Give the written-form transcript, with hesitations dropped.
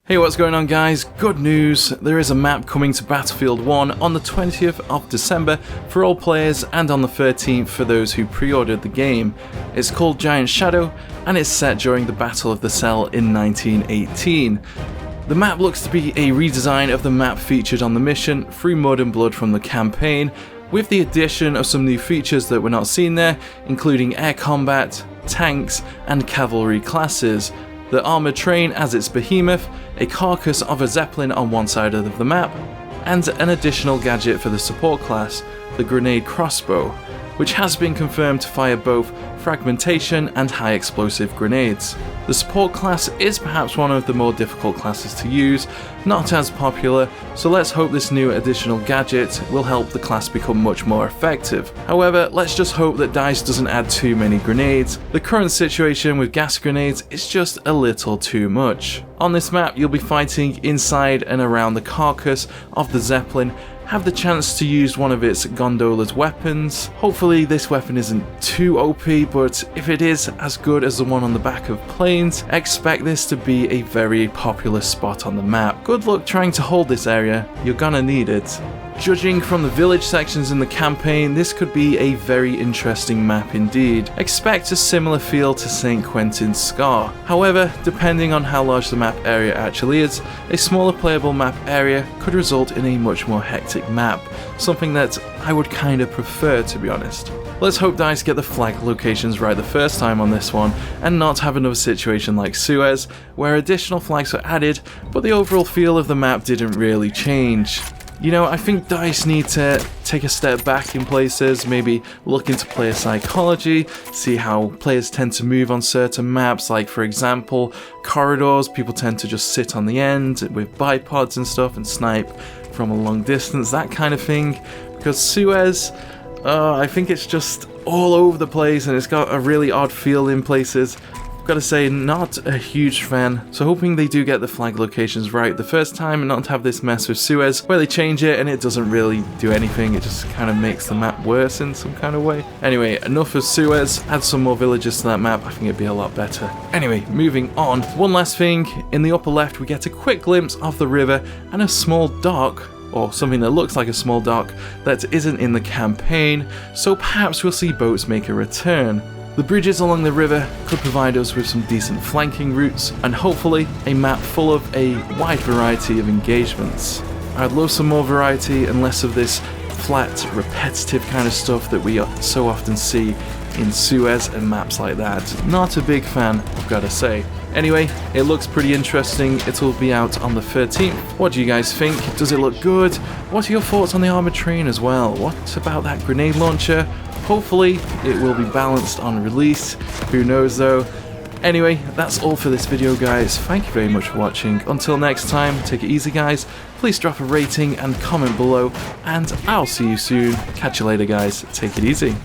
Hey, what's going on guys? Good news, there is a map coming to Battlefield 1 on the 20th of December for all players and on the 13th for those who pre-ordered the game. It's called Giant Shadow and it's set during the Battle of the Cell in 1918. The map looks to be a redesign of the map featured on the mission through Mud and Blood from the campaign, with the addition of some new features that were not seen there, including air combat, tanks and cavalry classes. The armoured train as its behemoth, a carcass of a Zeppelin on one side of the map, and an additional gadget for the support class, the grenade Crossbow, which has been confirmed to fire both fragmentation and high explosive grenades. The support class is perhaps one of the more difficult classes to use, not as popular, so let's hope this new additional gadget will help the class become much more effective. However, let's just hope that DICE doesn't add too many grenades. The current situation with gas grenades is just a little too much. On this map, you'll be fighting inside and around the carcass of the Zeppelin, have the chance to use one of its gondola's weapons. Hopefully this weapon isn't too OP, but if it is as good as the one on the back of planes, expect this to be a very popular spot on the map. Good luck trying to hold this area, you're gonna need it. Judging from the village sections in the campaign, this could be a very interesting map indeed. Expect a similar feel to St. Quentin's Scar. However, depending on how large the map area actually is, a smaller playable map area could result in a much more hectic map, something that I would kind of prefer, to be honest. Let's hope DICE get the flag locations right the first time on this one, and not have another situation like Suez, where additional flags were added, but the overall feel of the map didn't really change. You know, I think DICE need to take a step back in places, maybe look into player psychology, see how players tend to move on certain maps, like for example, corridors, people tend to just sit on the end with bipods and stuff and snipe from a long distance, that kind of thing, because Suez, I think it's just all over the place and it's got a really odd feel in places. Gotta say, not a huge fan, so hoping they do get the flag locations right the first time and not have this mess with Suez where they change it and it doesn't really do anything, it just kind of makes the map worse in some kind of way. Anyway, enough of Suez, add some more villages to that map, I think it'd be a lot better. Anyway, moving on. One last thing, in the upper left we get a quick glimpse of the river and a small dock, or something that looks like a small dock that isn't in the campaign, so perhaps we'll see boats make a return. The bridges along the river could provide us with some decent flanking routes, and hopefully a map full of a wide variety of engagements. I'd love some more variety and less of this flat, repetitive kind of stuff that we so often see in Suez and maps like that. Not a big fan, I've gotta say. Anyway, it looks pretty interesting. It'll be out on the 13th. What do you guys think? Does it look good? What are your thoughts on the armored train as well? What about that grenade launcher? Hopefully it will be balanced on release. Who knows though? Anyway, that's all for this video guys. Thank you very much for watching. Until next time, take it easy guys. Please drop a rating and comment below, and I'll see you soon. Catch you later guys. Take it easy.